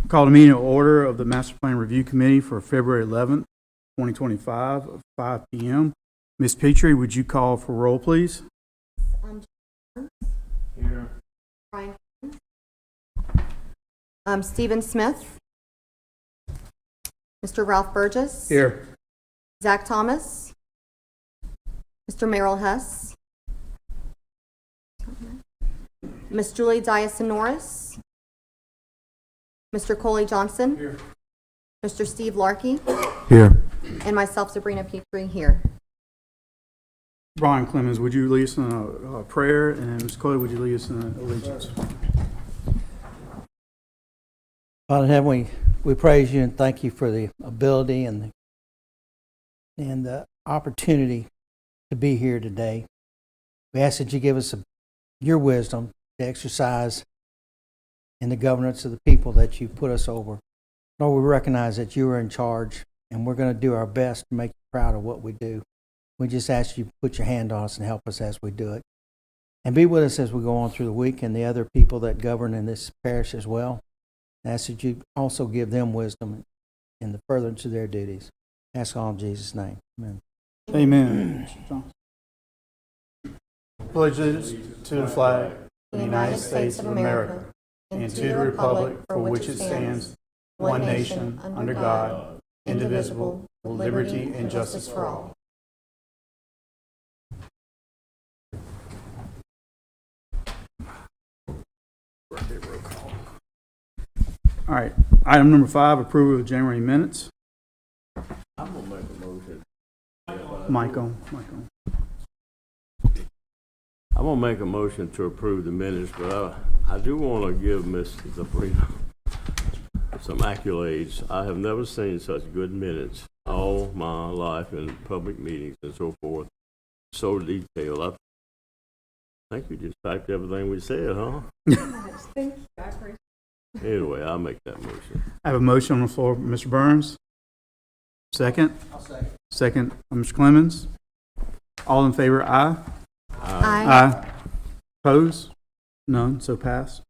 Call the meeting to order of the Master Plan Review Committee for February 11th, 2025, at 5 p.m. Ms. Petrie, would you call for roll, please? Here. Brian. Stephen Smith. Mr. Ralph Burgess. Here. Zach Thomas. Mr. Merrill Hess. Miss Julie Dyson Norris. Mr. Coley Johnson. Here. Mr. Steve Larkey. Here. And myself, Sabrina Petrie, here. Brian Clemens, would you lead us in a prayer? And Ms. Chloe, would you lead us in allegiance? Father in heaven, we praise you and thank you for the ability and the opportunity to be here today. We ask that you give us your wisdom to exercise in the governance of the people that you put us over. Lord, we recognize that you are in charge, and we're going to do our best to make you proud of what we do. We just ask you to put your hand on us and help us as we do it. And be with us as we go on through the week and the other people that govern in this parish as well. And ask that you also give them wisdom in the furtherance of their duties. Ask all in Jesus' name. Amen. Amen. Pledge allegiance to the flag of the United States of America and to the republic for which it stands, one nation, under God, indivisible, with liberty and justice for all. All right, item number 5, approval of January minutes. I'm gonna make a motion. Michael. I'm gonna make a motion to approve the minutes, but I do want to give Ms. Sabrina some accolades. I have never seen such good minutes all my life in public meetings and so forth. So detailed. I think you just typed everything we said, huh? Thank you. I appreciate it. Anyway, I'll make that motion. I have a motion on the floor, Mr. Burns. Second? I'll second. Second, Mr. Clemens. All in favor, aye? Aye. Opposed? None, so pass.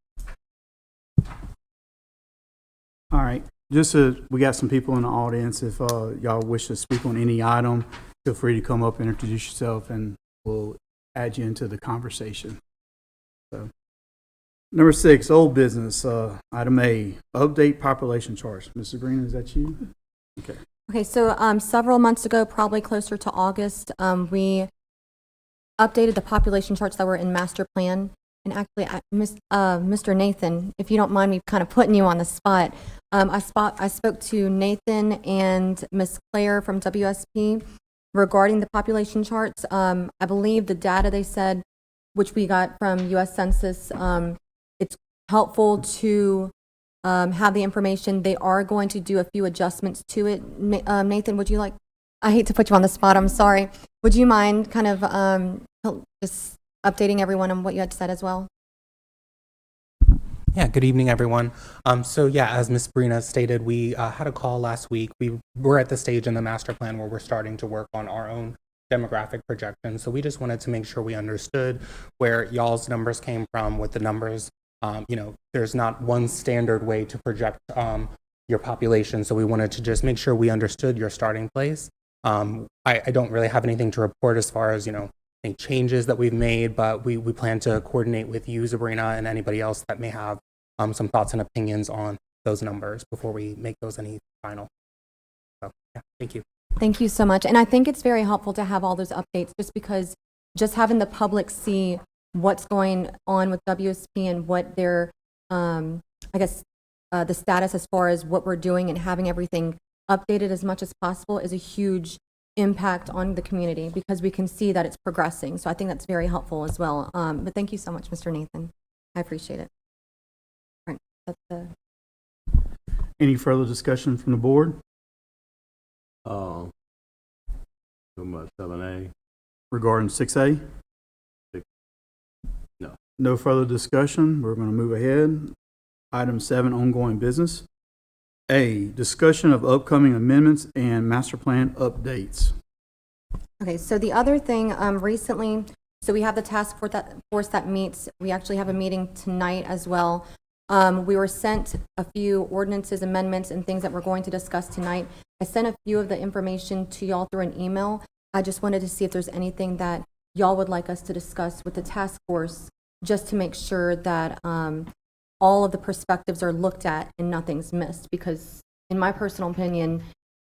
All right, we got some people in the audience. If y'all wish to speak on any item, feel free to come up and introduce yourself, and we'll add you into the conversation. So, number 6, old business. Item A, update population charts. Ms. Sabrina, is that you? Okay. Okay, so several months ago, probably closer to August, we updated the population charts that were in master plan. And actually, Mr. Nathan, if you don't mind me kind of putting you on the spot, I spoke to Nathan and Miss Claire from WSP regarding the population charts. I believe the data they said, which we got from U.S. Census, it's helpful to have the information. They are going to do a few adjustments to it. Nathan, would you like? I hate to put you on the spot. I'm sorry. Would you mind kind of just updating everyone on what you had said as well? Yeah, good evening, everyone. So yeah, as Ms. Sabrina stated, we had a call last week. We were at the stage in the master plan where we're starting to work on our own demographic projections. So we just wanted to make sure we understood where y'all's numbers came from with the numbers. There's not one standard way to project your population. So we wanted to just make sure we understood your starting place. I don't really have anything to report as far as, any changes that we've made, but we plan to coordinate with you, Sabrina, and anybody else that may have some thoughts and opinions on those numbers before we make those any final. So, yeah, thank you. Thank you so much. And I think it's very helpful to have all those updates just because just having the public see what's going on with WSP and what their, the status as far as what we're doing and having everything updated as much as possible is a huge impact on the community because we can see that it's progressing. So I think that's very helpful as well. But thank you so much, Mr. Nathan. I appreciate it. All right, Any further discussion from the board? About 7A. Regarding 6A? No. No further discussion. We're going to move ahead. Item 7, ongoing business. A, discussion of upcoming amendments and master plan updates. Okay, so the other thing recently, so we have the task force that meets. We actually have a meeting tonight as well We were sent a few ordinances, amendments, and things that we're going to discuss tonight. I sent a few of the information to y'all through an email. I just wanted to see if there's anything that y'all would like us to discuss with the task force, just to make sure that all of the perspectives are looked at and nothing's missed. Because in my personal opinion,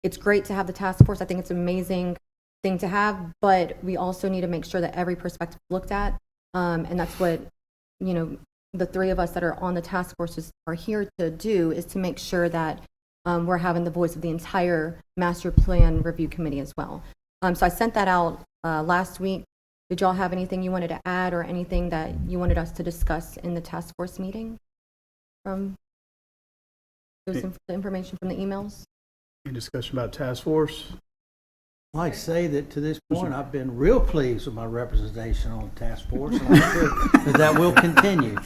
it's great to have the task force. I think it's an amazing thing to have, but we also need to make sure that every perspective is looked at. And that's what, the three of us that are on the task forces are here to do, is to make sure that we're having the voice of the entire master plan review committee as well. So I sent that out last week. Did y'all have anything you wanted to add or anything that you wanted us to discuss in the task force meeting from the information from the emails? Any discussion about task force? I'd like to say that to this point, I've been real pleased with my representation on the task force, and I'm sure that will continue.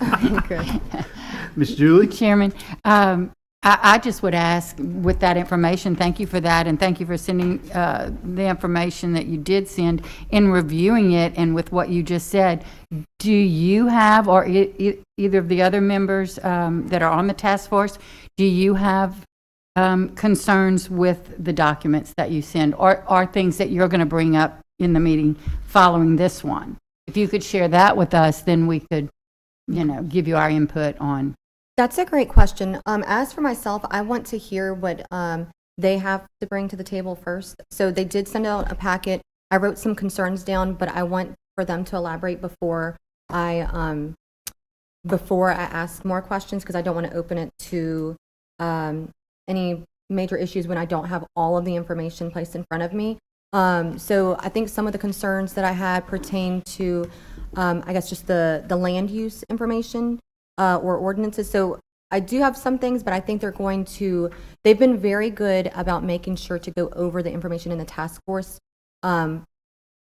Ms. Julie? Chairman, I just would ask, with that information, thank you for that, and thank you for sending the information that you did send. In reviewing it and with what you just said, do you have, or either of the other members that are on the task force, do you have concerns with the documents that you send, or things that you're going to bring up in the meeting following this one? If you could share that with us, then we could, give you our input on. That's a great question. As for myself, I want to hear what they have to bring to the table first. So they did send out a packet. I wrote some concerns down, but I want for them to elaborate before I ask more questions, because I don't want to open it to any major issues when I don't have all of the information placed in front of me. So I think some of the concerns that I had pertain to, I guess, just the land use information or ordinances. So I do have some things, but I think they've been very good about making sure to go over the information in the task force and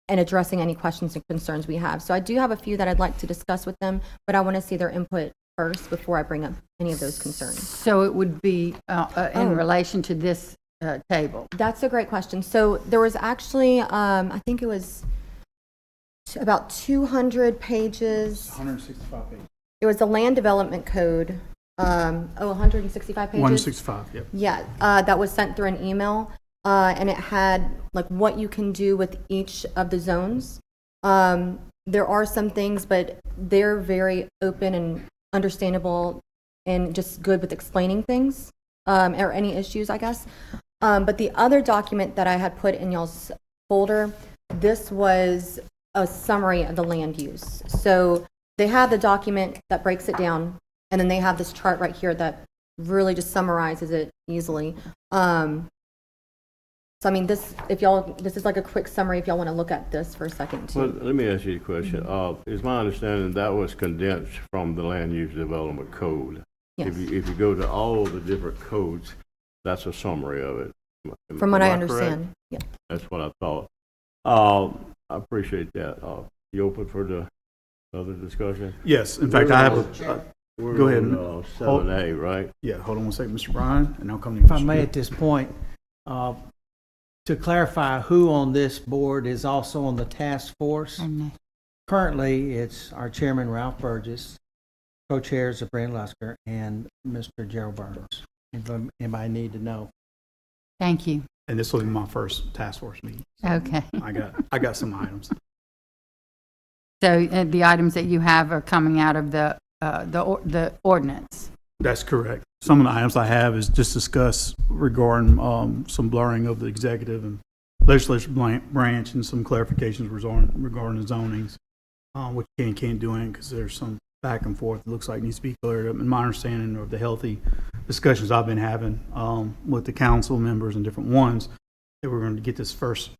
addressing any questions and concerns we have. So I do have a few that I'd like to discuss with them, but I want to see their input first before I bring up any of those concerns. So it would be in relation to this table. That's a great question. So there was actually, I think it was about 200 pages. 165 pages. It was the land development code. 165 pages? 165, yep. Yeah, that was sent through an email, and it had like what you can do with each of the zones. There are some things, but they're very open and understandable and just good with explaining things or any issues, I guess. But the other document that I had put in y'all's folder, this was a summary of the land use. So they have the document that breaks it down, and then they have this chart right here that really just summarizes it easily. So I mean, this is like a quick summary if y'all want to look at this for a second too. Well, let me ask you a question. Is my understanding that was condensed from the Land Use Development Code? Yes. If you go to all the different codes, that's a summary of it. From what I correct? understand, yeah. That's what I thought. I appreciate that. You open for the other discussion? Yes, in fact, I have We're Go ahead. on 7A, right? yeah, hold on one second, Mr. Bryan, and I'll come to you. If I may at this point, to clarify who on this board is also on the task force. Currently, it's our chairman, Ralph Burgess, co-chairs of Brent Lusker, and Mr. Gerald Burns. If anybody need to know. Thank you. And this will be my first task force meeting. Okay. I got some items. So the items that you have are coming out of the ordinance. That's correct. Some of the items I have is just discuss regarding some blurring of the executive and legislative branch and some clarifications regarding the zonings, which you can't do in because there's some back and forth. It looks like needs to be cleared up. And my understanding of the healthy discussions I've been having with the council members and different ones, that we're going to get this first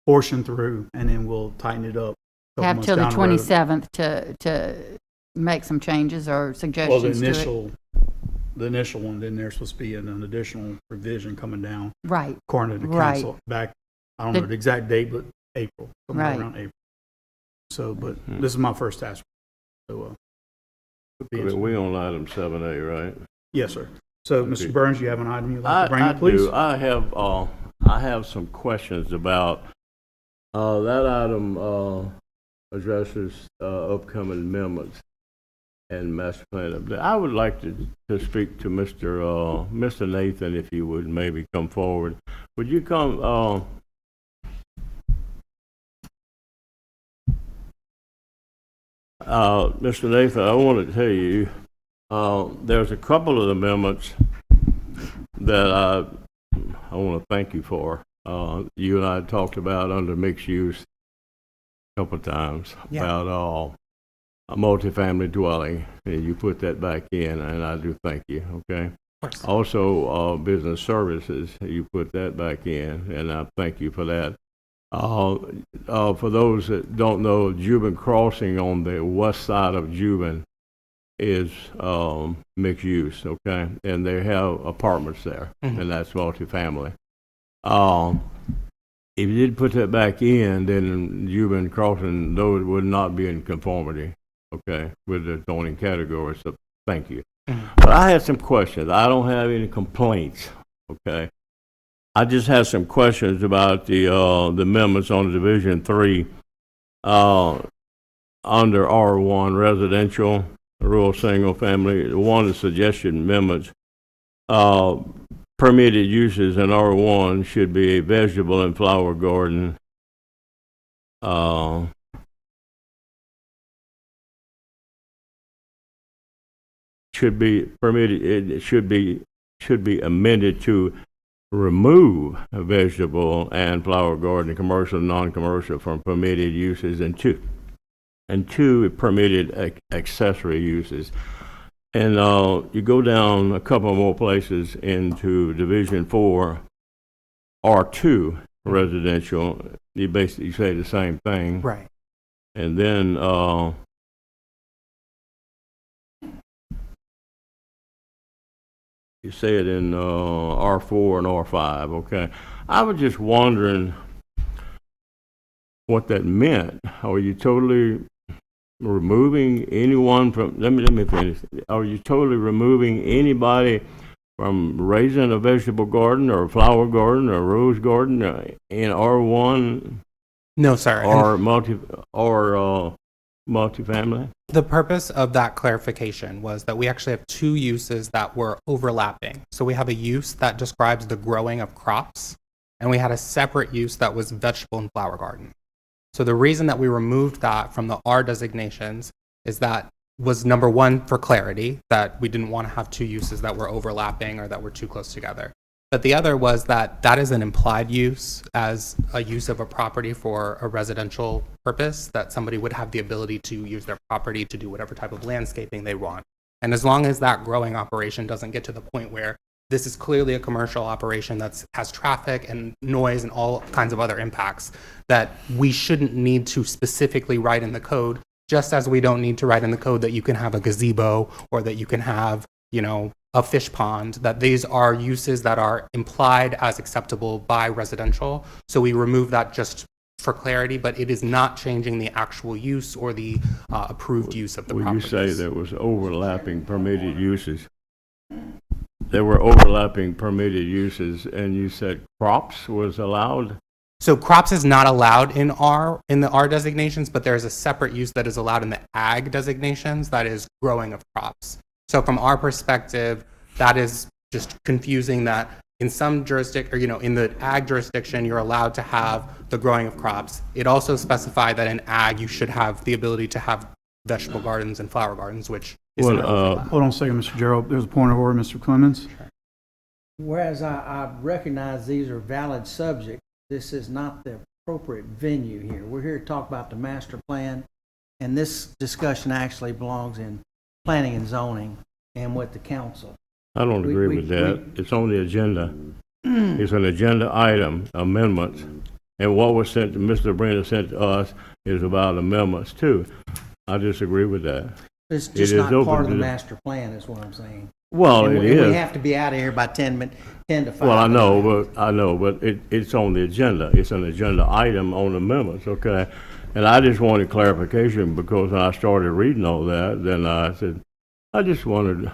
portion through, and then we'll tighten it up. Have till the 27th to make some changes or suggestions well, to it. The initial one, then there's supposed to be an additional revision coming down. Right. According to the Right. council back, I don't know the exact date, but April, somewhere Right. around April. So, but this is my first task. So, We on item 7A, right? yes, sir. So, Okay. Mr. Burns, you have an item you'd like to bring up, please? do. I have some questions about that item addresses upcoming amendments. and master plan update. I would like to speak to Mr. Nathan, if you would maybe come forward. Would you come, Mr. Nathan, I want to tell you, there's a couple of amendments that I want to thank you for. You and I talked about under mixed use a couple of times about a multifamily dwelling, and you put that back in, and I do thank you, okay? Also, business services, you put that back in, and I thank you for that. For those that don't know, Juban Crossing on the west side of Juban is mixed use, okay? And they have apartments there, and that's multifamily. If you did put that back in, then Juban Crossing, those would not be in conformity, okay, with the zoning category, so thank you. But I had some questions. I don't have any complaints, okay? I just had some questions about the amendments on Division 3 under R1 residential, rural single family. One of the suggested amendments, permitted uses in R1 should be a vegetable and flower garden. Should be permitted. It should be amended to remove a vegetable and flower garden, commercial and non-commercial, from permitted uses, and two permitted accessory uses. And you go down a couple more places into Division 4, R2 residential, you basically say the same thing. Right. And then you say it in R4 and R5, okay? I was just wondering what that meant. Are you totally removing anyone from, let me finish. Are you totally removing anybody from raising a vegetable garden or a flower garden or a rose garden in R1? No, sir. Or multifamily? The purpose of that clarification was that we actually have two uses that were overlapping. So we have a use that describes the growing of crops, and we had a separate use that was vegetable and flower garden. So the reason that we removed that from the R designations is that was number one, for clarity, that we didn't want to have two uses that were overlapping or that were too close together. But the other was that that is an implied use as a use of a property for a residential purpose, that somebody would have the ability to use their property to do whatever type of landscaping they want. And as long as that growing operation doesn't get to the point where this is clearly a commercial operation that has traffic and noise and all kinds of other impacts, that we shouldn't need to specifically write in the code, just as we don't need to write in the code that you can have a gazebo or that you can have, you know, a fish pond, that these are uses that are implied as acceptable by residential. So we remove that just for clarity, but it is not changing the actual use or the approved use of the properties. Well, you say there was overlapping permitted uses. There were overlapping permitted uses, and you said crops was allowed? So crops is not allowed in the R designations, but there's a separate use that is allowed in the ag designations, that is growing of crops. So from our perspective, that is just confusing, that in some jurisdiction, or, you know, in the ag jurisdiction, you're allowed to have the growing of crops. It also specified that in ag, you should have the ability to have vegetable gardens and flower gardens, which is Hold on a second, Mr. Gerald. There's a point of order, Mr. Clemens. Whereas I recognize these are valid subjects, this is not the appropriate venue here. We're here to talk about the master plan, and this discussion actually belongs in planning and zoning and with the council. I don't agree with that. It's on the agenda. It's an agenda item, amendments. And what was sent to Mr. Brenner sent to us is about amendments too. I disagree with that. It's just not part of the master plan is what I'm saying. Well, And it we is. have to be out of here by 10 to 5. Well, I know, but it's on the agenda. It's an agenda item on amendments, okay? And I just wanted clarification because when I started reading all that, then I said, I just wanted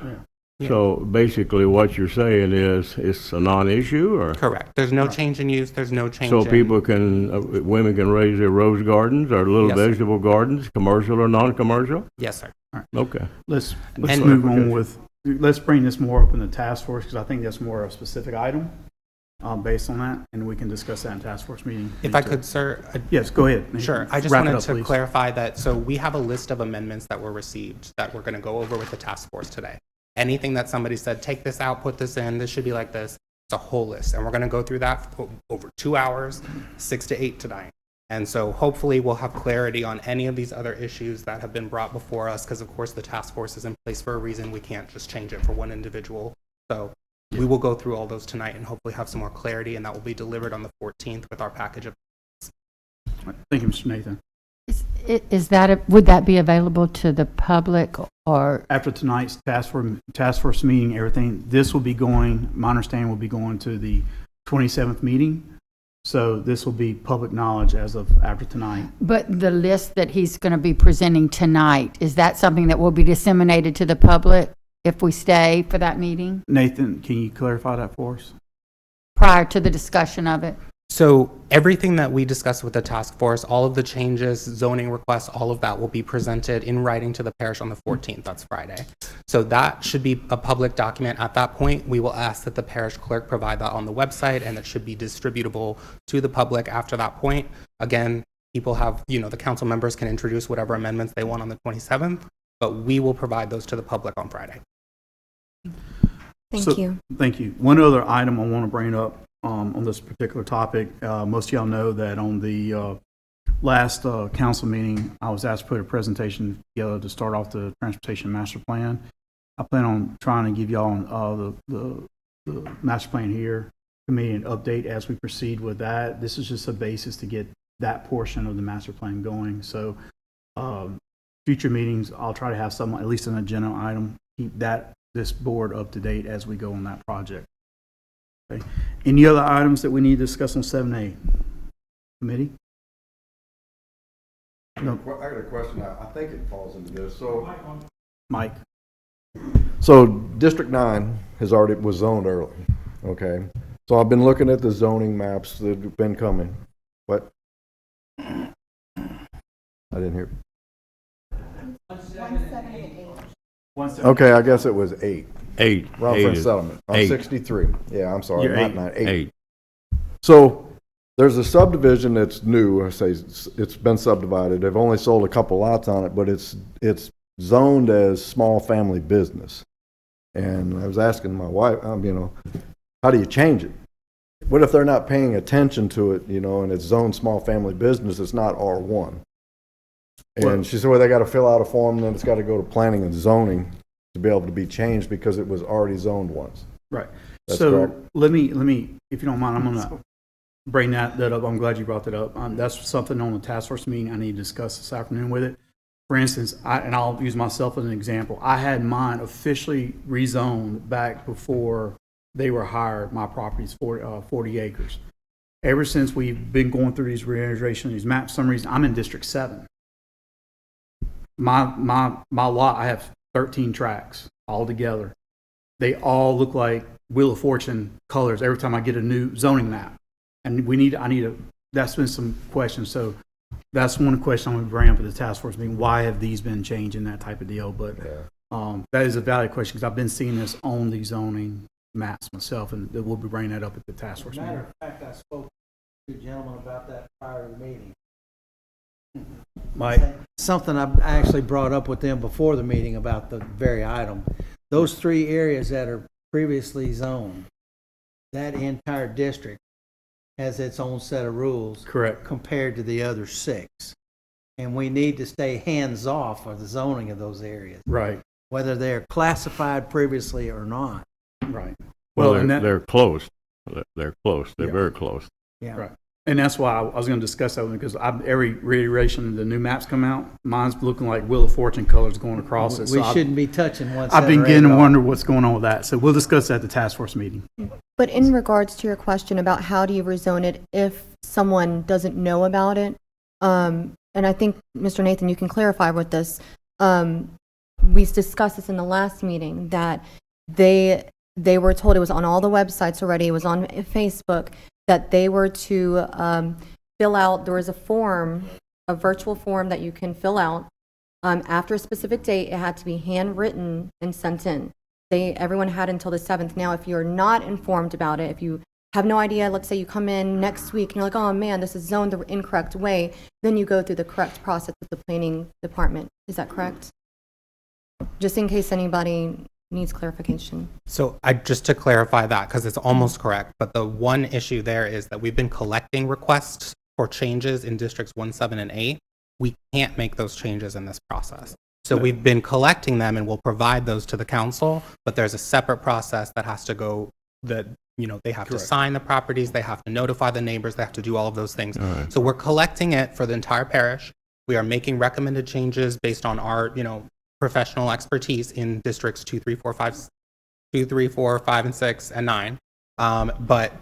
So basically what you're saying is it's a non-issue, or? Correct. There's no change in use, there's no change So in. people can, women can raise their rose gardens or little Yes, sir. vegetable gardens, commercial or non-commercial? Yes, sir. Okay. Let's And- move on with, let's bring this more up in the task force, because I think that's more a specific item, based on that, and we can discuss that in task force meeting. If I could, sir, Yes, go ahead. sure. I just Wrap it wanted up, to please. clarify that, so we have a list of amendments that were received that we're going to go over with the task force today. Anything that somebody said, take this out, put this in, this should be like this, it's a whole list. And we're going to go through that for over 2 hours, 6 to 8 tonight. And so hopefully we'll have clarity on any of these other issues that have been brought before us, because of course the task force is in place for a reason. We can't just change it for one individual. So we will go through all those tonight and hopefully have some more clarity, and that will be delivered on the 14th with our package of. Thank you, Mr. Nathan. Is that, would that be available to the public or? After tonight's task force meeting, everything, this will be going, my understanding will be going to the 27th meeting. So this will be public knowledge as of after tonight. But the list that he's going to be presenting tonight, is that something that will be disseminated to the public if we stay for that meeting Nathan, can you clarify that for us? prior to the discussion of it? So everything that we discussed with the task force, all of the changes, zoning requests, all of that will be presented in writing to the parish on the 14th. That's Friday. So that should be a public document. At that point, we will ask that the parish clerk provide that on the website, and it should be distributable to the public after that point. Again, people have, the council members can introduce whatever amendments they want on the 27th, but we will provide those to the public on Friday. Thank you. Thank you. One other item I want to bring up on this particular topic. Most of y'all know that on the last council meeting, I was asked to put a presentation together to start off the transportation master plan. I plan on trying to give y'all the master plan here, committee an update as we proceed with that. This is just a basis to get that portion of the master plan going. So future meetings, I'll try to have some, at least an agenda item, keep this board up to date as we go on that project. Okay. Any other items that we need to discuss on 7A? Committee? No. Well, I got a question. I think it falls into this. So, Mike? so District 9 was zoned early. Okay. So I've been looking at the zoning maps that have been coming. What? I didn't hear. 178. Okay, I guess it was 8. 8. Round settlement. I'm 8. 63. Yeah, I'm sorry. You're Not 8. 9. 8. 8. So there's a subdivision that's new. I say it's been subdivided. They've only sold a couple lots on it, but it's zoned as small family business. And I was asking my wife, how do you change it? What if they're not paying attention to it, and it's zoned small family business, it's not R1. And she said, well, they got to fill out a form, and then it's got to go to planning and zoning to be able to be changed because it was already zoned once. Right. That's So correct. let me, if you don't mind, I'm going to bring that up. I'm glad you brought that up. That's something on the task force meeting I need to discuss this afternoon with it. For instance, and I'll use myself as an example. I had mine officially rezoned back before they were hired. My property's 40 acres. Ever since we've been going through these reiteration, these maps, for some reason, I'm in District 7. My lot, I have 13 tracks all together. They all look like Wheel of Fortune colors every time I get a new zoning map. And that's been some questions. So that's one question I'm going to bring up at the task force meeting. Why have these been changing, that type of deal? But that is a valid question because I've been seeing this on the zoning maps myself, and we'll be bringing that up at the task force meeting. Matter of fact, I spoke to two gentlemen about that prior to the meeting. Mike? Something I actually brought up with them before the meeting about the very item. Those 3 areas that are previously zoned, that entire district has its own set of rules. Correct. Compared to the other 6. And we need to stay hands-off of the zoning of those areas, Right. whether they're classified previously or not. Right. Well, and they're close. They're close. They're Yeah. very close. Yeah. Right. And that's why I was going to discuss that one because every reiteration the new maps come out, mine's looking like Wheel of Fortune colors going across it. We So shouldn't be touching one. I've been 7 or 8 getting to off. wonder what's going on with that. So we'll discuss that at the task force meeting. But in regards to your question about how do you rezone it if someone doesn't know about it, and I think, Mr. Nathan, you can clarify with this. We discussed this in the last meeting that they were told, it was on all the websites already, it was on Facebook, that they were to fill out, there was a form, a virtual form that you can fill out. After a specific date, it had to be handwritten and sent in. Everyone had until the 7th. Now, if you're not informed about it, if you have no idea, let's say you come in next week and you're like, oh man, this is zoned the incorrect way, then you go through the correct process with the planning department. Is that correct? Just in case anybody needs clarification. So just to clarify that, because it's almost correct, but the one issue there is that we've been collecting requests for changes in districts 1, 7, and 8. We can't make those changes in this process. So we've been collecting them and we'll provide those to the council, but there's a separate process that has to go, that, you know, they have to sign the properties, they have to notify the neighbors, they have to do all of those things. Right. So we're collecting it for the entire parish. We are making recommended changes based on our, you know, professional expertise in districts 2, 3, 4, 5, and 6, and 9. But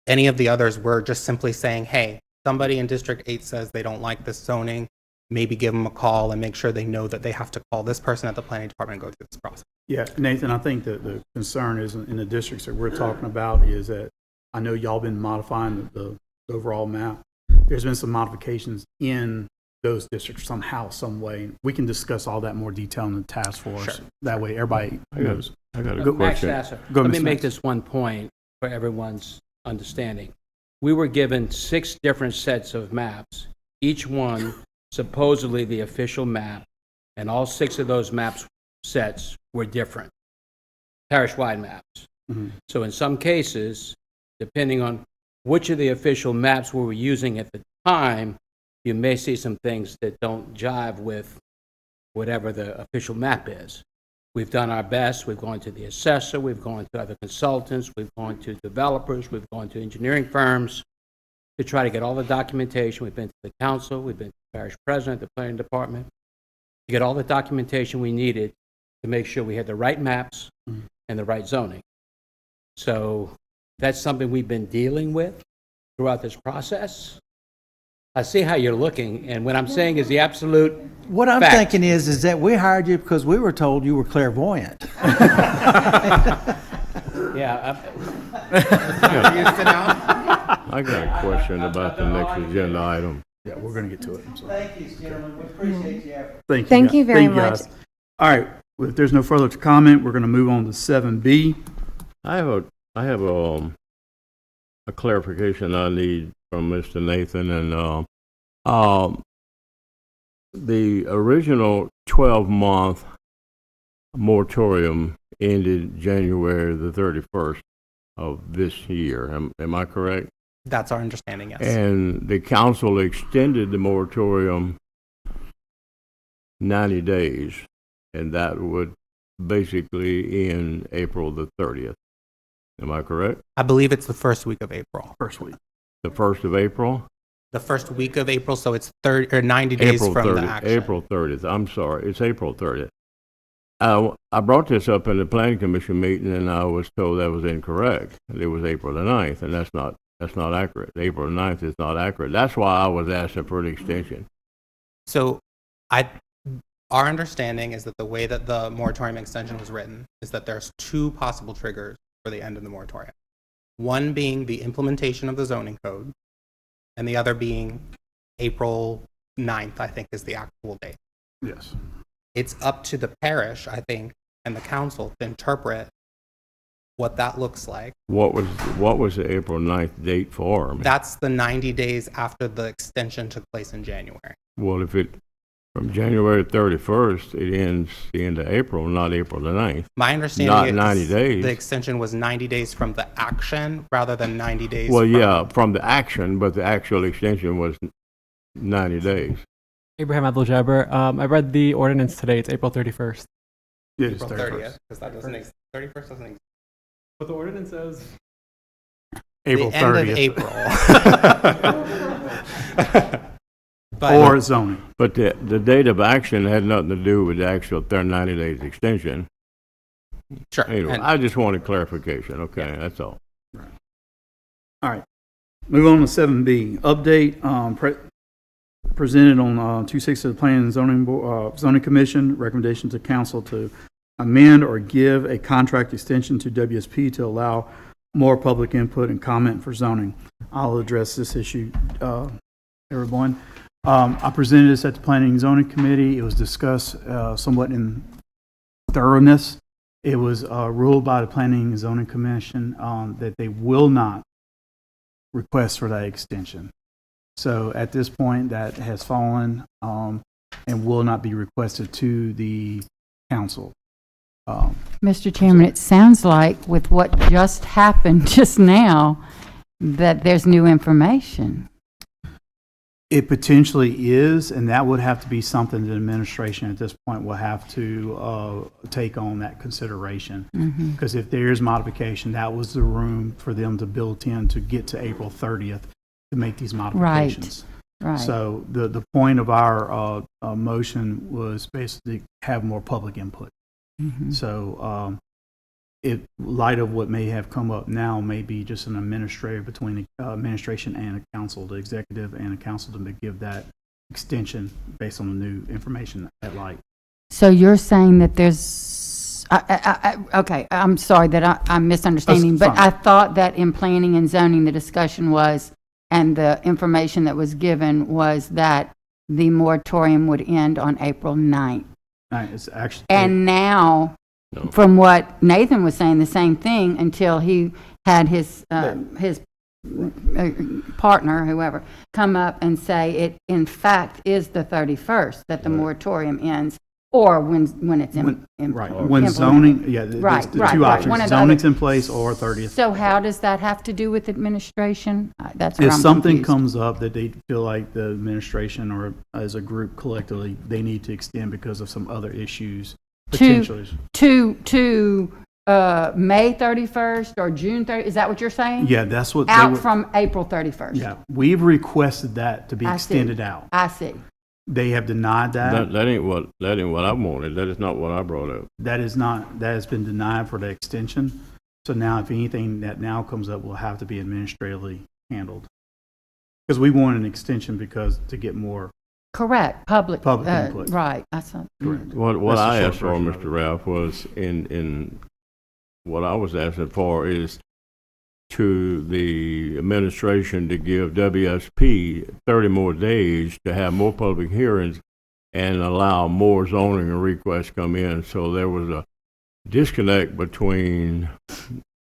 any of the others, we're just simply saying, hey, somebody in District 8 says they don't like this zoning, maybe give them a call and make sure they know that they have to call this person at the planning department and go through this process. Yeah, Nathan, I think that the concern is in the districts that we're talking about is that I know y'all been modifying the overall map. There's been some modifications in those districts somehow, some way. We can discuss all that in more detail in the task force. Sure. That way everybody knows. I got a Max question. Sasser, Go, let me Mr. make Max. this one point for everyone's understanding. We were given 6 different sets of maps, each one supposedly the official map, and all 6 of those maps sets were different, parish-wide maps. Mhm. So in some cases, depending on which of the official maps we were using at the time, you may see some things that don't jive with whatever the official map is. We've done our best. We've gone to the assessor, we've gone to other consultants, we've gone to developers, we've gone to engineering firms to try to get all the documentation. We've been to the council, we've been to the parish president, the planning department, to get all the documentation we needed to make sure we had the right maps and the right zoning. So that's something we've been dealing with throughout this process. I see how you're looking, and what I'm saying is the absolute What I'm fact. thinking is that we hired you because we were told you were clairvoyant. Yeah, I got a question about the next agenda item. Yeah, we're going to get to it. I'm sorry. Thank you, gentlemen. We appreciate your effort. Thank you. Thank guys. you very Thank much. guys. All right, well, if there's no further comment, we're going to move on to 7B. I have a clarification I need from Mr. Nathan, and the original 12-month moratorium ended January the 31st of this year. Am I correct? That's our understanding, yes. And the council extended the moratorium 90 days, and that would basically end April the 30th. Am I correct? I believe it's the first week of April. First week. The 1st of April? The first week of April, so it's 90 days April from 30th. the action. April 30th. I'm sorry. It's April 30th. I brought this up in the planning commission meeting, and I was told that was incorrect. It was April the 9th, and that's not accurate. April 9th is not accurate. That's why I was asking for the extension. So our understanding is that the way that the moratorium extension was written is that there's 2 possible triggers for the end of the moratorium. One being the implementation of the zoning code, and the other being April 9th, I think, is the actual date. Yes. It's up to the parish, I think, and the council to interpret what that looks like. What was the April 9th date for? I mean, That's the 90 days after the extension took place in January. well, if it from January 31st, it ends the end of April, not April the 9th. My understanding Not is 90 days. the extension was 90 days from the action rather than 90 days Well, from... yeah, from the action, but the actual extension was 90 days. Abraham Abdul-Jabbar. I read the ordinance today. It's April 31st. It is April 31st. 30th, because that doesn't 31st doesn't exist. But the ordinance says April The end 30th. of April. But Or zoning. But the date of action had nothing to do with the actual 90 days extension. sure. Anyway, And- I just wanted clarification. Okay, that's all. All right. Move on to 7B. Update presented on 2/6 of the Planning and Zoning Commission. Recommendation to council to amend or give a contract extension to WSP to allow more public input and comment for zoning. I'll address this issue, everyone. I presented this at the Planning and Zoning Committee. It was discussed somewhat in thoroughness. It was ruled by the Planning and Zoning Commission that they will not request for that extension. So at this point, that has fallen and will not be requested to the council. Mr. Chairman, it sounds like with what just happened just now, that there's new information. It potentially is, and that would have to be something the administration at this point will have to take on that consideration. Because if there is modification, that was the room for them to build in to get to April 30th to make these modifications. Right. So the point of our motion was basically have more public input. So in light of what may have come up now, may be just an administrator between the administration and the council, the executive and the council, to give that extension based on the new information at light. So you're saying that there's, okay, I'm sorry that I'm misunderstanding, That's but fine. I thought that in planning and zoning, the discussion was, and the information that was given was that the moratorium would end on April 9th. It's actually And now, No. from what Nathan was saying, the same thing until he had his partner, whoever, come up and say it in fact is the 31st that the moratorium ends, or when it's right when implemented. zoning, yeah, Right, the right, two right. options, One or the zoning's other. in place or 30th. So how does that have to do with administration? That's where If I'm something confused. comes up that they feel like the administration or as a group collectively, they need to extend because of some other issues, potentially. to May 31st or June 30th, is that what you're saying? Yeah, that's what they Out would, from April 31st? yeah, we've requested that to be I see. extended out. I see. They have denied that. That ain't what I wanted. That is not what I brought up. That has been denied for the extension. So now if anything that now comes up will have to be administratively handled. Because we want an extension to get more. Correct, public input. Right, that's not. Correct. What That's the I short asked for, version of Mr. Ralph, was in what I was asking for is to the administration to give WSP 30 more days to have more public hearings and allow more zoning and requests come in. So there was a disconnect between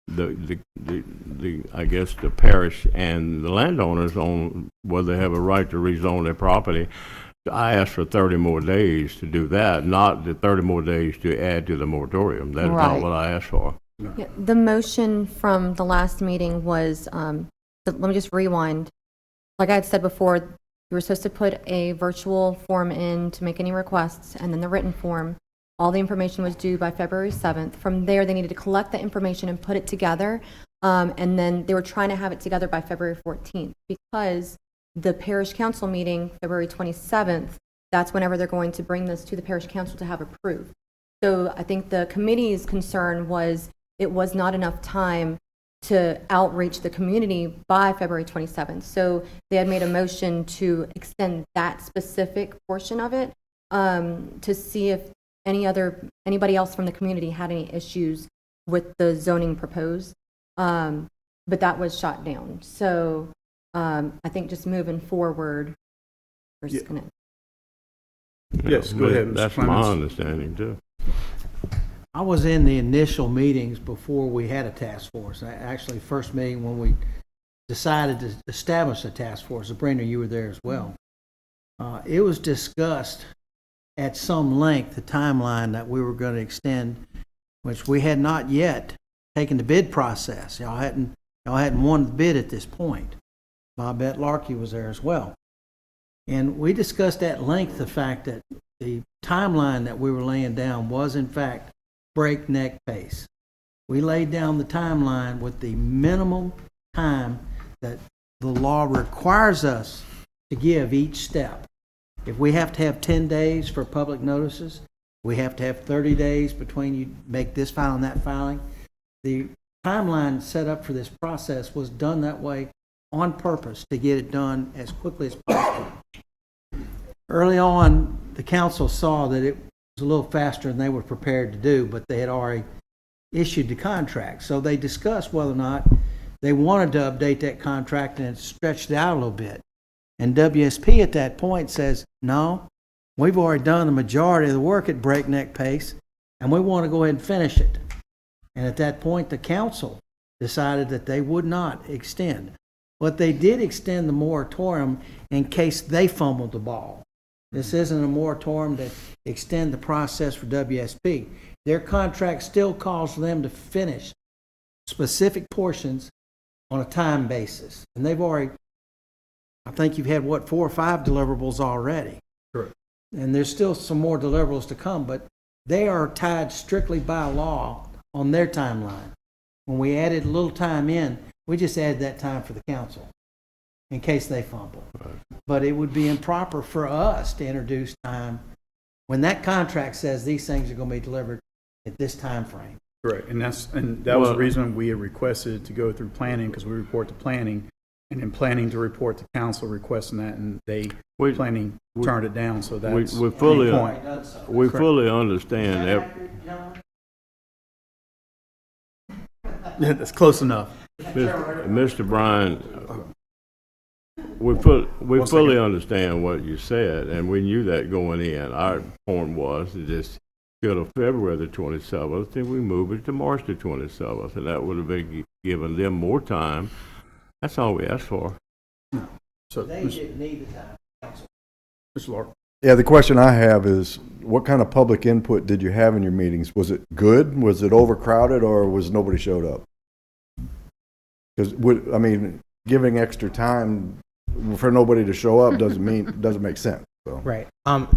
the I guess the parish and the landowners on whether they have a right to rezone their property. I asked for 30 more days to do that, not the 30 more days to add to the moratorium. That's Right. not what I asked for. Yeah, the motion from the last meeting was, let me just rewind. Like I had said before, you were supposed to put a virtual form in to make any requests, and then the written form. All the information was due by February 7th. From there, they needed to collect the information and put it together, and then they were trying to have it together by February 14th, because the parish council meeting, February 27th, that's whenever they're going to bring this to the parish council to have approved. So I think the committee's concern was it was not enough time to outreach the community by February 27th. So they had made a motion to extend that specific portion of it to see if anybody else from the community had any issues with the zoning proposed. But that was shot down. So I think just moving forward, we're just going to. Yes, go ahead, Mr. That's Clemens. my understanding too. I was in the initial meetings before we had a task force. Actually, first meeting when we decided to establish a task force. Sabrina, you were there as well. It was discussed at some length, the timeline that we were going to extend, which we had not yet taken the bid process. Y'all hadn't won the bid at this point. Bobette Larkey was there as well. And we discussed at length the fact that the timeline that we were laying down was in fact breakneck pace. We laid down the timeline with the minimum time that the law requires us to give each step. If we have to have 10 days for public notices, we have to have 30 days between you make this filing and that filing. The timeline set up for this process was done that way on purpose to get it done as quickly as possible. Early on, the council saw that was a little faster than they were prepared to do, but they had already issued the contract. So they discussed whether or not they wanted to update that contract and stretched it out a little bit. And WSP at that point says, no, we've already done the majority of the work at breakneck pace, and we want to go ahead and finish it. And at that point, the council decided that they would not extend. But they did extend the moratorium in case they fumbled the ball. This isn't a moratorium that extend the process for WSP. Their contract still calls for them to finish specific portions on a time basis. And they've already, I think you've had, 4 or 5 deliverables already. Correct. And there's still some more deliverables to come, but they are tied strictly by law on their timeline. When we added a little time in, we just added that time for the council in case they fumble. Right. But it would be improper for us to introduce time when that contract says these things are going to be delivered at this time frame. Correct, and that was the reason we had requested to go through planning, because we report to planning, and then planning to report to council requesting that, and planning turned it down, so that's we the fully point. we fully understand that. Yeah, that's close enough. Mr. Bryan, we fully understand what you said, and we knew that going in. Our point was to just go to February the 27th, and we move it to March the 27th, and that would have been given them more time. That's all we asked for. So, They didn't need the time. Council. Mr. Lark. Yeah, the question I have is, what kind of public input did you have in your meetings? Was it good? Was it overcrowded, or was nobody showed up? Because, giving extra time for nobody to show up doesn't make sense. So. Right.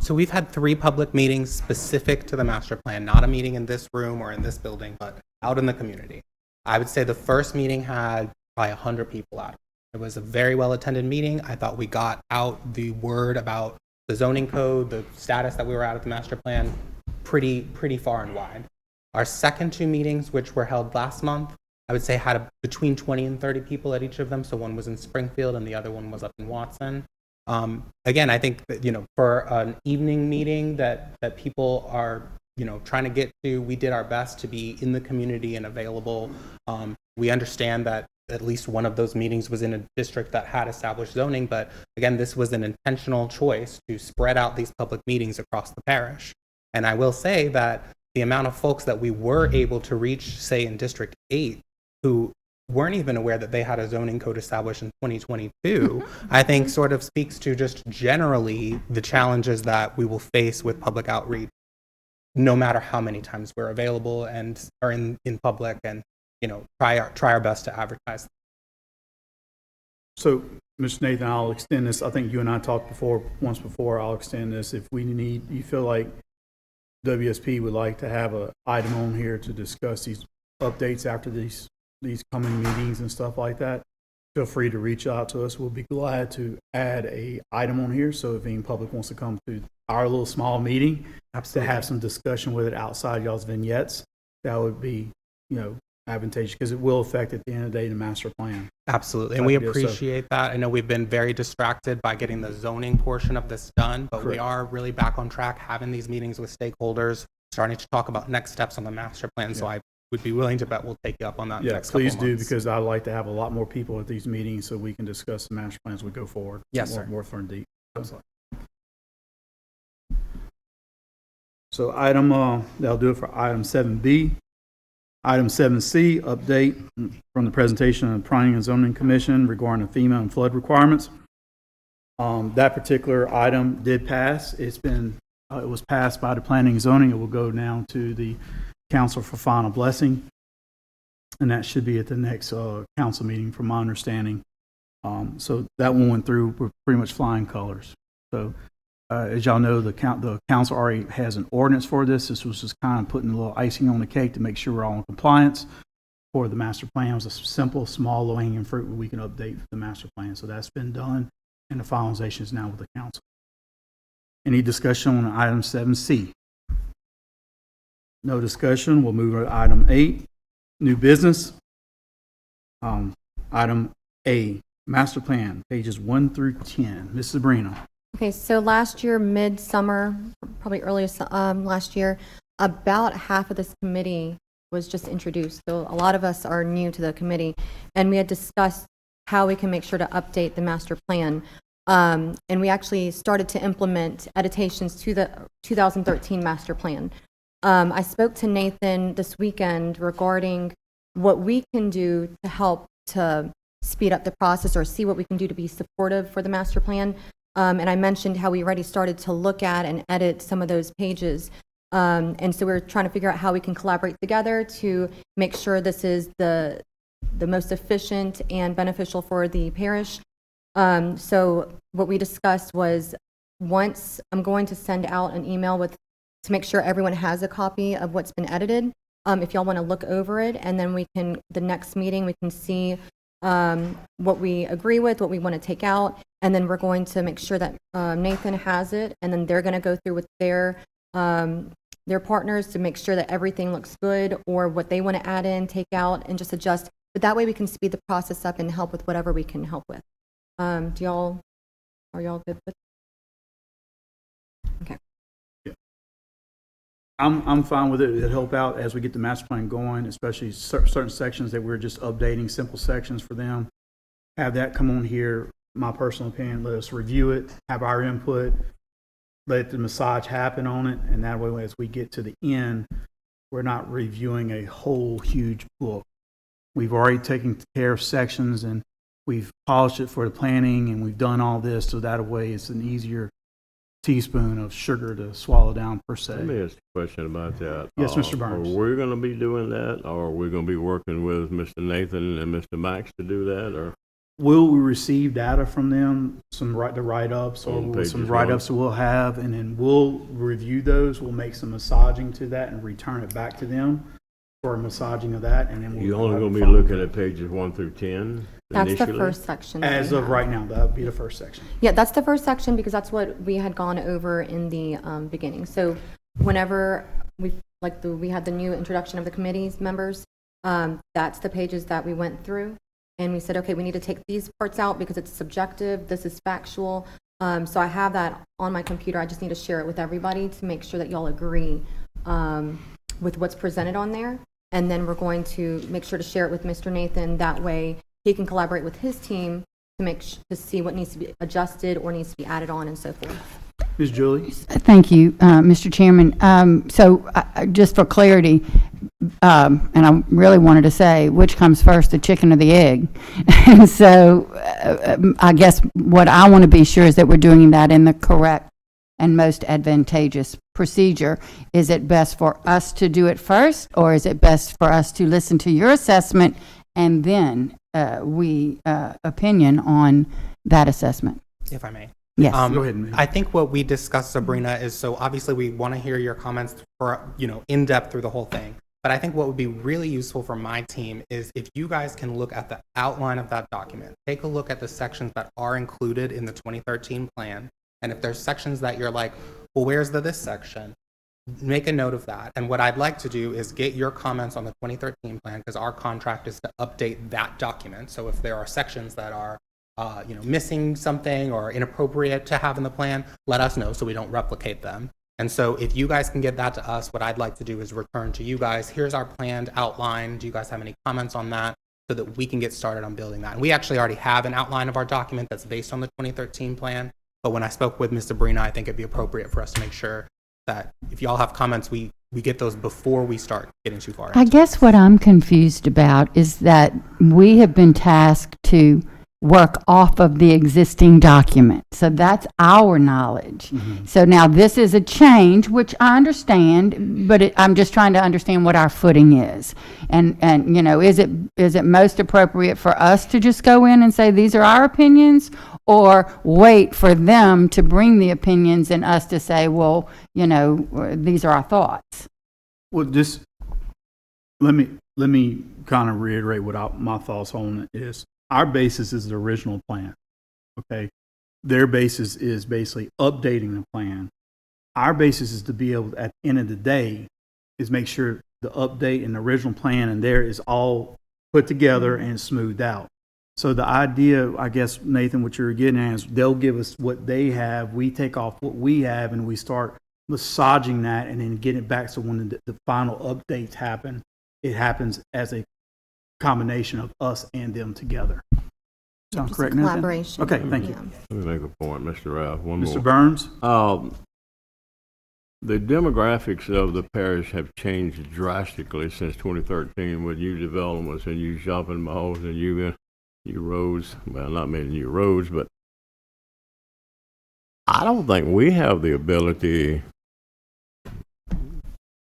So we've had 3 public meetings specific to the master plan, not a meeting in this room or in this building, but out in the community. I would say the first meeting had probably 100 people out. It was a very well-attended meeting. I thought we got out the word about the zoning code, the status that we were at the master plan, pretty far and wide. Our second 2 meetings, which were held last month, I would say had between 20 and 30 people at each of them. So one was in Springfield and the other one was up in Watson. Again, I think that, for an evening meeting that people are, trying to get to, we did our best to be in the community and available. We understand that at least one of those meetings was in a district that had established zoning, but again, this was an intentional choice to spread out these public meetings across the parish. And I will say that the amount of folks that we were able to reach, say in District 8, who weren't even aware that they had a zoning code established in 2022, I think sort of speaks to just generally the challenges that we will face with public outreach, no matter how many times we're available and are in public, and try our best to advertise. So, Mr. Nathan, I'll extend this. I think you and I talked once before. I'll extend this. If you feel like WSP would like to have an item on here to discuss these updates after these coming meetings and stuff like that, feel free to reach out to us. We'll be glad to add a item on here. So if any public wants to come to our little small meeting, to have some discussion with it outside y'all's vignettes, that would be, advantageous, because it will affect at the end of the day the master plan. Absolutely, and we appreciate that. I know we've been very distracted by getting the zoning portion of this done, but we are really back on track, having these meetings with stakeholders, starting to talk about next steps on the master plan. Yeah. So I would be willing to bet we'll take you up on that. Yeah, next please do, because I'd like to have a lot more people at these meetings so we can discuss the master plan as we go forward. Yes, sir. More fun deep. Absolutely. So that'll do it for item 7B. Item 7C, update from the presentation of the Planning and Zoning Commission regarding the FEMA and flood requirements. That particular item did pass. It was passed by the Planning and Zoning. It will go now to the council for final blessing, and that should be at the next council meeting, from my understanding. So that one went through with pretty much flying colors. So as y'all know, the council already has an ordinance for this. This was just kind of putting a little icing on the cake to make sure we're all in compliance. For the master plan, it was a simple, small, low-hanging fruit where we can update the master plan. So that's been done, and the finalization is now with the council. Any discussion on item 7C? No discussion. We'll move to item 8, new business. Item A, master plan, pages 1 through 10. Ms. Sabrina. Okay, so last year, midsummer, probably earliest last year, about half of this committee was just introduced. So a lot of us are new to the committee, and we had discussed how we can make sure to update the master plan. And we actually started to implement editations to the 2013 master plan. I spoke to Nathan this weekend regarding what we can do to help to speed up the process or see what we can do to be supportive for the master plan. And I mentioned how we already started to look at and edit some of those pages. And so we're trying to figure out how we can collaborate together to make sure this is the most efficient and beneficial for the parish. So what we discussed was, once I'm going to send out an email to make sure everyone has a copy of what's been edited. If y'all want to look over it, and then the next meeting, we can see what we agree with, what we want to take out, and then we're going to make sure that Nathan has it, and then they're going to go through with their partners to make sure that everything looks good, or what they want to add in, take out, and just adjust. But that way we can speed the process up and help with whatever we can help with. Are y'all good with? Okay. I'm fine with it. It'll help out as we get the master plan going, especially certain sections that we're just updating, simple sections for them. Have that come on here, my personal opinion, let us review it, have our input, let the massage happen on it, and that way as we get to the end, we're not reviewing a whole huge book. We've already taken care of sections and we've polished it for the planning, and we've done all this, so that way it's an easier teaspoon of sugar to swallow down per se. Let me ask a question about that. Yes, Mr. Burns. Are we going to be doing that, or are we going to be working with Mr. Nathan and Mr. Max to do that, or? Will we receive data from them, the write-ups, or On some pages write-ups that we'll have, and then we'll review those, we'll make some massaging to that and return it back to them for a massaging of that, and then we'll. You're only going to be looking at pages 1 through 10 That's initially? the first section. that As we of have. right now, that would be the first section. Yeah, that's the first section because that's what we had gone over in the beginning. So whenever we had the new introduction of the committee's members, that's the pages that we went through. And we said, okay, we need to take these parts out because it's subjective, this is factual. So I have that on my computer. I just need to share it with everybody to make sure that y'all agree with what's presented on there. And then we're going to make sure to share it with Mr. Nathan. That way he can collaborate with his team to see what needs to be adjusted or needs to be added on and so forth. Ms. Julie? Thank you, Mr. Chairman. So just for clarity, and I really wanted to say, which comes first, the chicken or the egg? And so I guess what I want to be sure is that we're doing that in the correct and most advantageous procedure. Is it best for us to do it first, or is it best for us to listen to your assessment and then opinion on that assessment? If I may. Yes. Go ahead, ma'am. I think what we discussed, Sabrina, is so obviously we want to hear your comments for, in depth through the whole thing. But I think what would be really useful for my team is if you guys can look at the outline of that document, take a look at the sections that are included in the 2013 plan. And if there's sections that you're like, well, where's this section? Make a note of that. And what I'd like to do is get your comments on the 2013 plan, because our contract is to update that document. So if there are sections that are missing something or inappropriate to have in the plan, let us know so we don't replicate them. And so if you guys can get that to us, what I'd like to do is return to you guys. Here's our planned outline. Do you guys have any comments on that so that we can get started on building that? And we actually already have an outline of our document that's based on the 2013 plan. But when I spoke with Ms. Sabrina, I think it'd be appropriate for us to make sure that if y'all have comments, we get those before we start getting too far. I guess what I'm confused about is that we have been tasked to work off of the existing document. So that's our knowledge. Mm-hmm. So now this is a change, which I understand, but I'm just trying to understand what our footing is. And is it most appropriate for us to just go in and say, these are our opinions, or wait for them to bring the opinions and us to say, well, these are our thoughts? Well, just let me kind of reiterate what my thoughts on it is. Our basis is the original plan, okay? Their basis is basically updating the plan. Our basis is to be able, at the end of the day, is make sure the update and the original plan and there is all put together and smoothed out. So the idea, I guess, Nathan, what you're getting at is they'll give us what they have, we take off what we have, and we start massaging that and then getting it back. So when the final updates happen, it happens as a combination of us and them together. Sound Just correct, a Nathan? collaboration. Okay, thank you. Yeah. Let me make a point, Mr. Ralph, one more. Mr. Burns? The demographics of the parish have changed drastically since 2013 with new developments and new shopping malls and new roads. Well, not many new roads, but I don't think we have the ability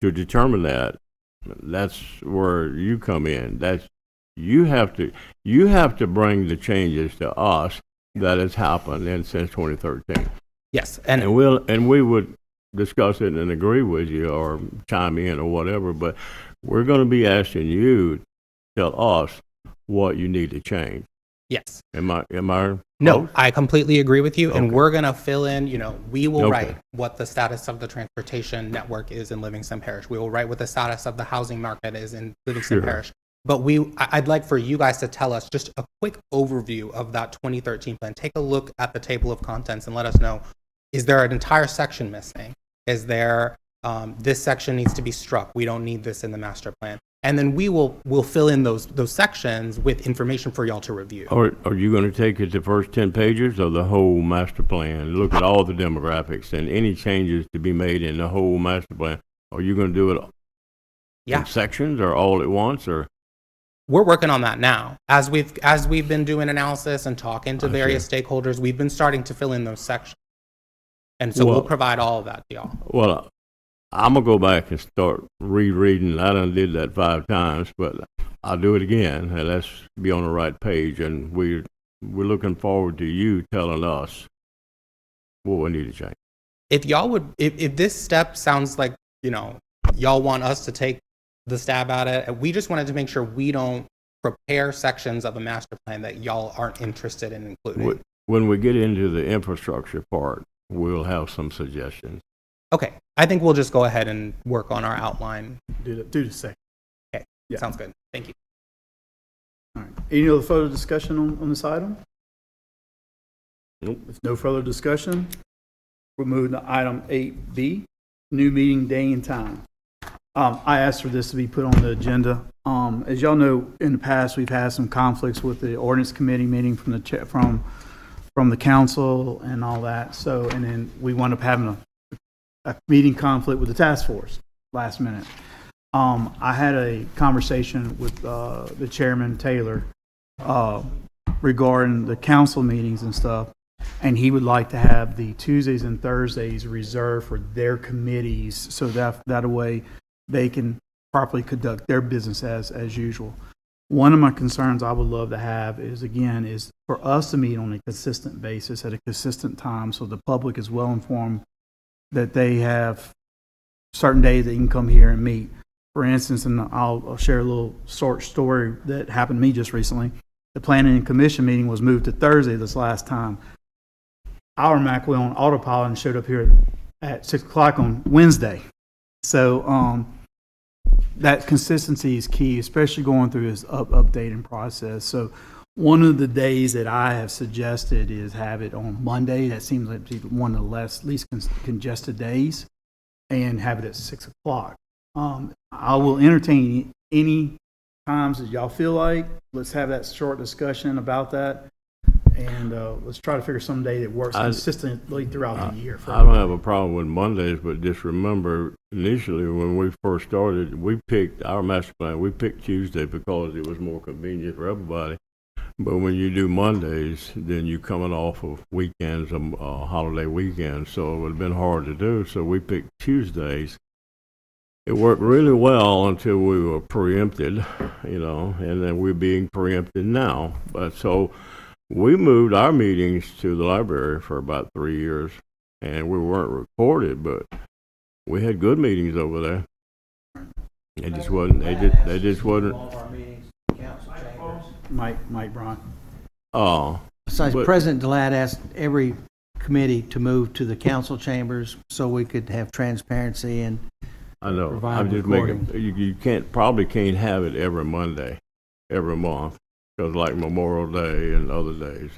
to determine that. That's where you come in. You have to bring the changes to us that has happened since 2013. Yes, And we would discuss it and agree with you or chime in or whatever, but we're going to be asking you to tell us what you need to change. yes. Am I No, close? I completely agree with you, and Okay. we're going to fill in, we will Okay. write what the status of the transportation network is in Livingston Parish. We will write what the status of the housing market is in Livingston Sure. Parish. But I'd like for you guys to tell us just a quick overview of that 2013 plan. Take a look at the table of contents and let us know, is there an entire section missing? Is there, this section needs to be struck. We don't need this in the master plan. And then we'll fill in those sections with information for y'all to review. Or are you going to take it the first 10 pages of the whole master plan, look at all the demographics and any changes to be made in the whole master plan? Are you going to do it in sections or all at once, or? We're working on that now. As we've been doing analysis and talking to various stakeholders, we've been starting to fill in those sections. And so we'll provide all of that to y'all. Well, I'm going to go back and start rereading. I done did that 5 times, but I'll do it again, and let's be on the right page. And we're looking forward to you telling us what we need to change. If y'all would, if this step sounds like, y'all want us to take the stab at it, we just wanted to make sure we don't prepare sections of a master plan that y'all aren't interested in including. When we get into the infrastructure part, we'll have some suggestions. Okay, I think we'll just go ahead and work on our outline. Do the second. Okay, Yeah. sounds good. Thank you. All right. Any other further discussion on this item? Nope. If no further discussion, we'll move to item 8B, new meeting day and time. I asked for this to be put on the agenda. As y'all know, in the past, we've had some conflicts with the ordinance committee meeting from the council and all that. So, and then we wound up having a meeting conflict with the task force last minute. I had a conversation with the chairman, Taylor, regarding the council meetings and stuff, and he would like to have the Tuesdays and Thursdays reserved for their committees, so that way they can properly conduct their business as usual. One of my concerns I would love to have is for us to meet on a consistent basis at a consistent time, so the public is well informed that they have certain days that you can come here and meet. For instance, and I'll share a little short story that happened to me just recently. The planning and commission meeting was moved to Thursday this last time. Our Mac went on autopilot and showed up here at 6 o'clock on Wednesday. So that consistency is key, especially going through this updating process. So one of the days that I have suggested is have it on Monday. That seems like one of the least congested days, and have it at 6 o'clock. I will entertain any times that y'all feel like. Let's have that short discussion about that, and let's try to figure some day that works consistently throughout the year. I don't have a problem with Mondays, but just remember, initially when we first started, we picked our master plan. We picked Tuesday because it was more convenient for everybody. But when you do Mondays, then you're coming off of weekends, holiday weekends, so it would have been hard to do. So we picked Tuesdays. It worked really well until we were preempted, and then we're being preempted now. But so we moved our meetings to the library for about 3 years, and we weren't recorded, but we had good meetings over there. It just wasn't. They just wasn't. Mike Braun. Oh. So President Delat asked every committee to move to the council chambers so we could have transparency and I know. provide I'm just recording. making. You can't have it every Monday, every month. because like Memorial Day and other days.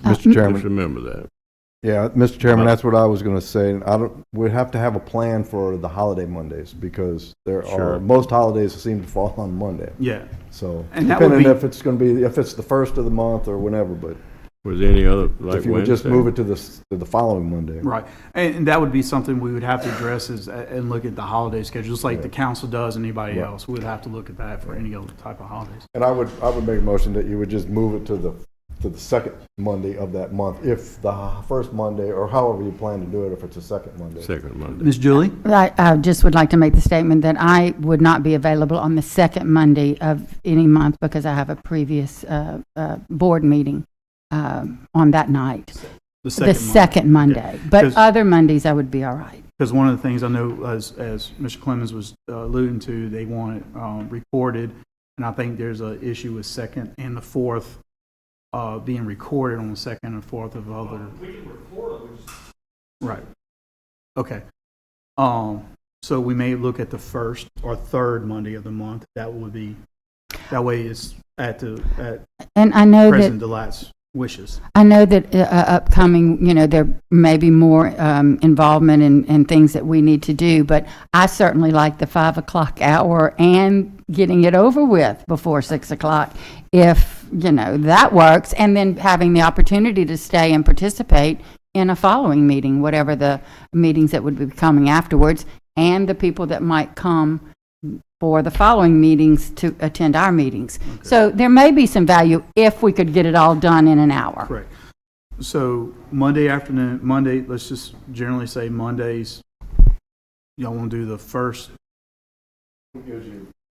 Mr. Just Chairman, remember that. yeah, Mr. Chairman, that's what I was gonna say. We have to have a plan for the holiday Mondays because Sure. most holidays seem to fall on Monday. Yeah. So, And that would depending be- if it's the first of the month or whenever, but Was there any other, like if you would just Wednesday? move it to the following Monday. Right. And that would be something we would have to address and look at the holiday schedule, just like the council does and anybody Right. else. We'd have to look at that for any other type of holidays. And I would make a motion that you would just move it to the second Monday of that month, if the first Monday, or however you plan to do it, if it's the second Monday. Second Monday. Ms. Julie? I just would like to make the statement that I would not be available on the second Monday of any month because I have a previous board meeting on that night. The The second Monday. But 'Cause- other Mondays, I would be all right. Because one of the things I know, as Mr. Clemens was alluding to, they want it recorded, and I think there's an issue with second and the fourth being recorded on the second and fourth of other. We can record them. Right. Okay. So we may look at the first or third Monday of the month. That way it's at And I know that President Delat's wishes. upcoming, there may be more involvement in things that we need to do, but I certainly like the 5 o'clock hour and getting it over with before 6 o'clock, if, that works, and then having the opportunity to stay and participate in a following meeting, whatever the meetings that would be coming afterwards, and the people that might come for the following meetings to attend our meetings. Okay. So there may be some value if we could get it all done in an hour. Correct. So Monday afternoon, let's just generally say Mondays, y'all want to do the first?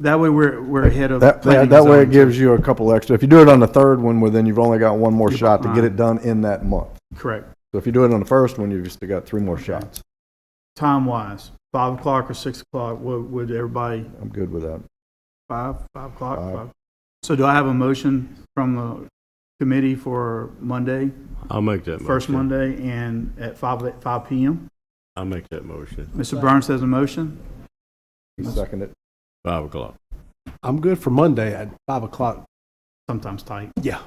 That way we're ahead of That planning and way it zoning. gives you a couple extra. If you do it on the third one, well, then you've only got one more shot to get it done in that month. Correct. So if you do it on the first one, you've just got 3 more shots. Time-wise, 5 o'clock or 6 o'clock, would everybody, I'm good with that. 5 o'clock? 5. 5. So do I have a motion from the committee for Monday, I'll make that motion. first Monday, and at 5 p.m.? I'll make that motion. Mr. Burns has a motion? You second it. 5 o'clock. I'm good for Monday at 5 o'clock. Sometimes tight. Yeah.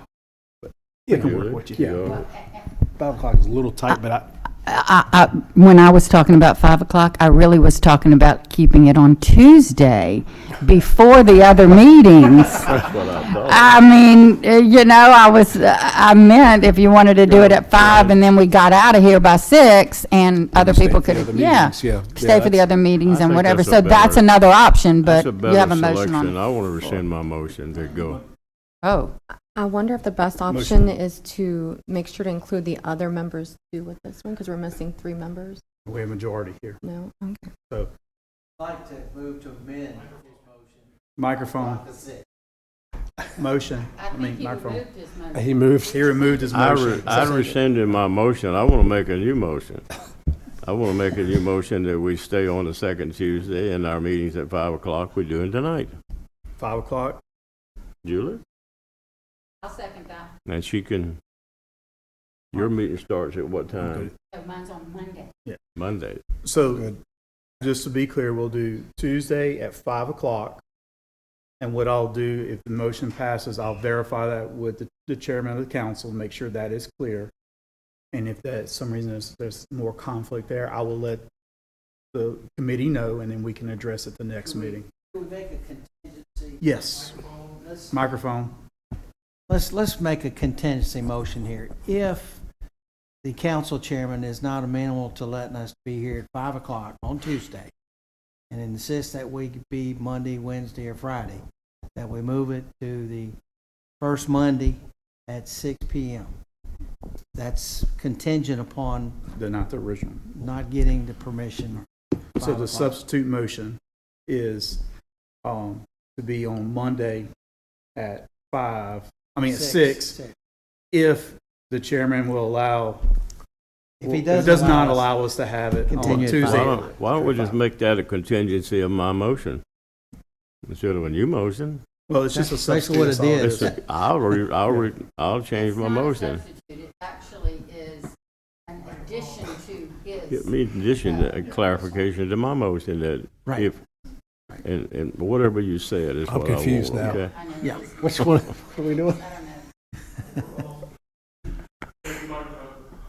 We can Julie? work with you. Yeah. Go. 5 o'clock is a little tight, but When I was talking about 5 o'clock, I really was talking about keeping it on Tuesday before the other meetings. That's what I thought. I mean, I meant if you wanted to do it at 5 and then we got out of here by 6 and other stay people for the could, other yeah, meetings, yeah. stay for the that's- other meetings I and think whatever. that's a So that's better- another option, but That's a you better have a motion selection. on. I want to rescind my motion to go. Oh, I wonder if the best option is to make sure to include the other members too with this one, because we're missing 3 members. We have majority here. No? Okay. So, I'd like to move to amend his motion. microphone, motion, microphone. He moved. He removed his motion. I rescinded my motion. I want to make a new motion. I want to make a new motion that we stay on the second Tuesday and our meetings at 5 o'clock we're doing tonight. 5 o'clock? Julie? I'll second that. And she can, your meeting starts at what time? Mine's on Monday. Monday. So, Good. just to be clear, we'll do Tuesday at 5 o'clock. And what I'll do, if the motion passes, I'll verify that with the chairman of the council, make sure that is clear. And if that, some reason there's more conflict there, I will let the committee know, and then we can address it the next meeting. Can we make a contingency? Yes. Microphone. Let's make a contingency motion here. If the council chairman is not amenable to letting us be here at 5 o'clock on Tuesday and insists that we be Monday, Wednesday, or Friday, that we move it to the first Monday at 6 p.m. That's contingent upon They're not the original. not getting the permission. So 5 the o'clock. substitute motion is to be on Monday at 6, if the chairman will allow, If he it doesn't does not allow us- allow us to have it on Continue at Tuesday. Why don't we just make that a contingency of my motion? Instead of a new motion. Well, it's just a That's basically substitute. what it that's all is. is. I'll change my motion. It actually is an addition to his. Give me addition, clarification to my motion that Right. if And whatever you said is I'm what I want, confused now. okay? Yeah. Which one? What are we doing?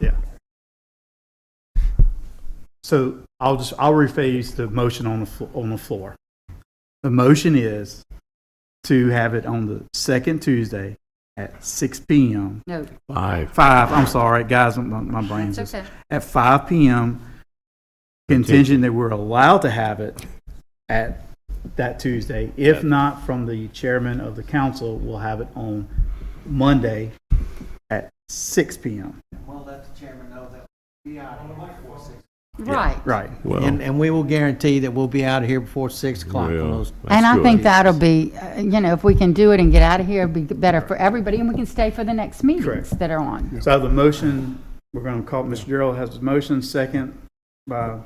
Yeah. So I'll rephrase the motion on the floor. The motion is to have it on the second Tuesday at 6 p.m. No, 5, I'm sorry, guys, my brain's that's just, okay. at 5 p.m. contingent that we're allowed to have it at that Tuesday. If not, from the chairman of the council, we'll have it on Monday at 6 p.m. We'll let the chairman know that we'll be out here before 6. Right. Right. Well, And we will guarantee that we'll be out of here before 6 o'clock on well, those. And I that's think good. that'll be, if we can do it and get out of here, it'll be better for everybody, and we can stay for the next meetings Correct. that are on. So the motion, we're going to call, Mr. Gerald has the motion, second by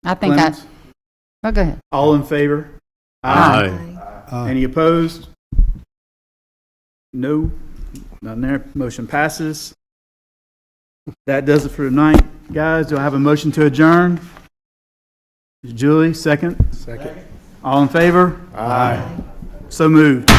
I think that, Clemens. oh, go ahead. All in favor? Aye. Any opposed? No, none there. Motion passes. That does it for tonight, guys. Do I have a motion to adjourn? Julie, second. Second. All in favor? Aye. So moved.